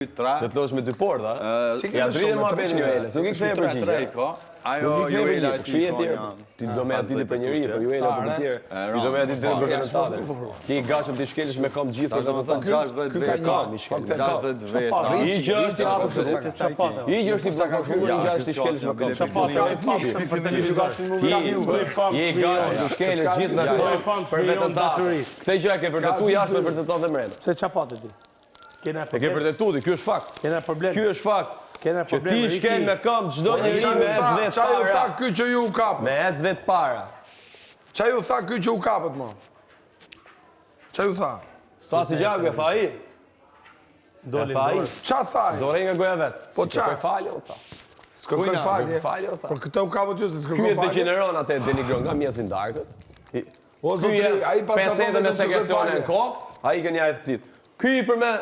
Do të losh me dy porta, ja drejtë më bën një elë. Nuk i kthej përgjigje. Ajo Juela ti do me atë ditë për njëri, për Juela për të tjerë. Ti do me atë ditë për organizatorë. Ti i gatshëm ti shkelësh me kam gjithë, domethënë 60 veta. 60 veta. I gjë është apo çfarë? I gjë është sa ka shumë gjë është ti shkelësh me kam. Je i gatshëm ti shkelësh gjithë në për vetën dashurisë. Këtë gjë e ke vërtetuar jashtë me vërtetuar dhe mbrenda. Se çfarë ti? E ke vërtetuar ti, ky është fakt. Kena problem. Ky është fakt. Kena Që ti shkel me kam çdo njeri me vet Qa ju tha para. ky që ju kapët? Me vet para. Qa ju tha ky që u kapët, mo? Qa ju tha? Sa si gjaku e tha ai? Doli ai. Qa thaj? Dore nga goja vet. Po qa? Kërkoj falje, u tha. S'kërkoj falje. Falje, u tha. Por këtë u kapët ju se Ky s'kërkoj e falje. degeneron atë denigron nga mjesi ndarkët. O zotri, a i pas ka thonë me dhe s'kërkoj sekrecione falje. në kokë, a i kënja e thëtit. Ky i për me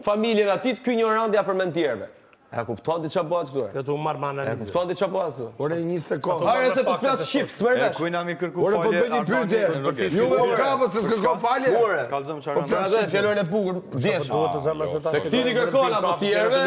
familjen atit, ky një randja për me në tjerve. E kupton ti ç'a bëhet këtu? Kjo tu marr me E analizë. kupton ti ç'a bëhet këtu? Ore një sekond. Hare se po flas shqip, s'merr vesh. Ku na mi kërku Ore po falje. bëj një pyetje. Ju u kapët se s'kërkoj falje? Ore. Kallzom Po çfarë. flas Atë fjalën e bukur, djesh. Duhet të zëmë se ta. Se këti ti kërkon apo tjerve?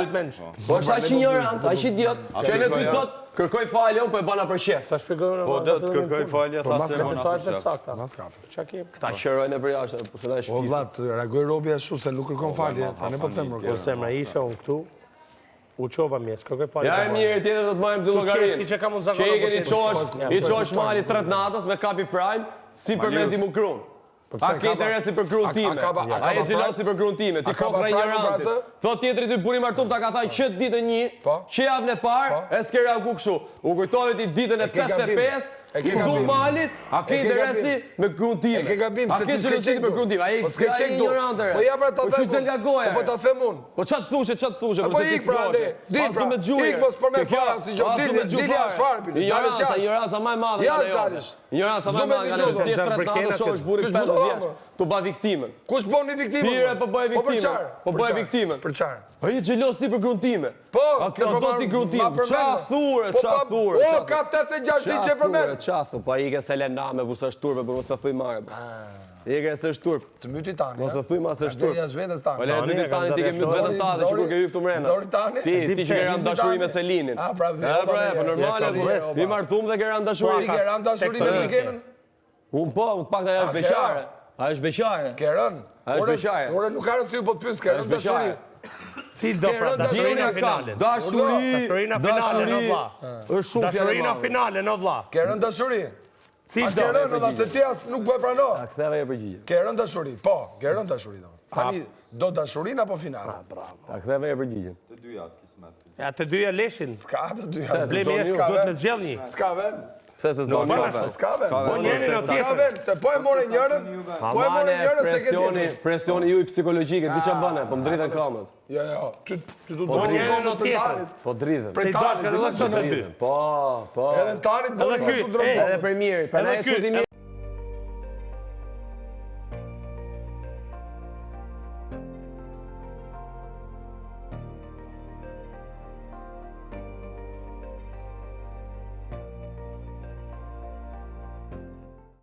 Po është aq ignorant, aq idiot, që ne ty thot kërkoj falje, unë po e bana për shef. Ta shpjegoj. Po do të kërkoj falje, tha se Mos mos të sakta. Mas kapët. Çka ke? Këta qërojnë e për jashtë, po filloj O shtëpi. vlat, reagoj robi ashtu se nuk kërkon falje. Pa ne po them Po rrugë. semra isha unë këtu. U qova mjes, kërkoj falje. Ja e mirë tjetër do të marrim dy llogarinë. Si që kam unë Që zakon. i keni qosh mali 3 natës me kapi prime, si përmendi mu krun. A ke interesi për krun time? A e xhelosi për krun time? Ti kokra ignorantit. Thot tjetri ty buri martum ta ka thënë që ditë një, që javën e parë, e s'ke reagu kështu. U kujtove ti ditën e 55, du malit, a ke interesi me krun time? E ke gabim A se ke ti s'ke xhelosi qenë për krun time? Ai s'ke qenë ignorantë. Po ja pra ta Po them. çu del nga goja. Po ta them unë. Po ç'a të thushe, Po ik pra ande. Di pra. Ik mos për me fara si gjë. Dili jashtë farpin. Ignoranca më e madhe. Jashtë dalish. Ignoranca më e madhe nga ne. Ti tratado shohësh burin 50 vjeç. Tu ba viktimën. Kush bën një viktimën? Tire po bëj viktimën. Po bëj viktimën. Për çfarë? Po je xhelos ti për gruan time. Po, a do ti gruan time. Ça thure, ça thure. O ka 86 ditë që përmend. Ça thu, po ai ke Selena me busë turpe, po mos e thuj marrë. Je ke se turp. Të myti tani. Mos e thuj ma se turp. Jashtë vetes tani. Po le ti tani ti ke myt vetën tanë që kur ke hyrë këtu mbrenda. Ti që ke rënë dashuri me Selinin. A pra, po normale po. I martum dhe ke rënë dashuri. Ti ke rënë dashuri me Mikenën? Un po, të pakta ajo është beqare. Ai është beqare. Ke rënë. Ai është beqare. Ore nuk ka rëndësi po të pyes, ke rënë dashuri. Cil do pra dashurina finale. Dashurina finale në vlla. Është shumë fjalë. Dashurina finale në vlla. Ke rënë dashuri. Cil Ke do? rënë edhe se ti as nuk po e prano. A ktheve e përgjigje. Ke rënë dashuri. Po, ke rënë dashuri do. Tani do dashurinë apo finale? A ktheve e përgjigje. Të dyja kismet. Ja të dyja leshin. Ska të dy. Problemi është duhet të zgjidh një. Ska vend. Pse se s'do Normalisht. Ska vend. Po njëri në Ska tjetër. vend, se po e more njërin, po e more njërin se ke tjetër. Presioni ju i psikologjike, di ç'a bëne, po mdritën kamët. Jo, ty du Po njëri në tjetër. Po dridhen. Se i dashka edhe këto të dy. Po. Edhe tani do Edhe ky, të drejtë. Edhe për mirë, për ne çudi mirë.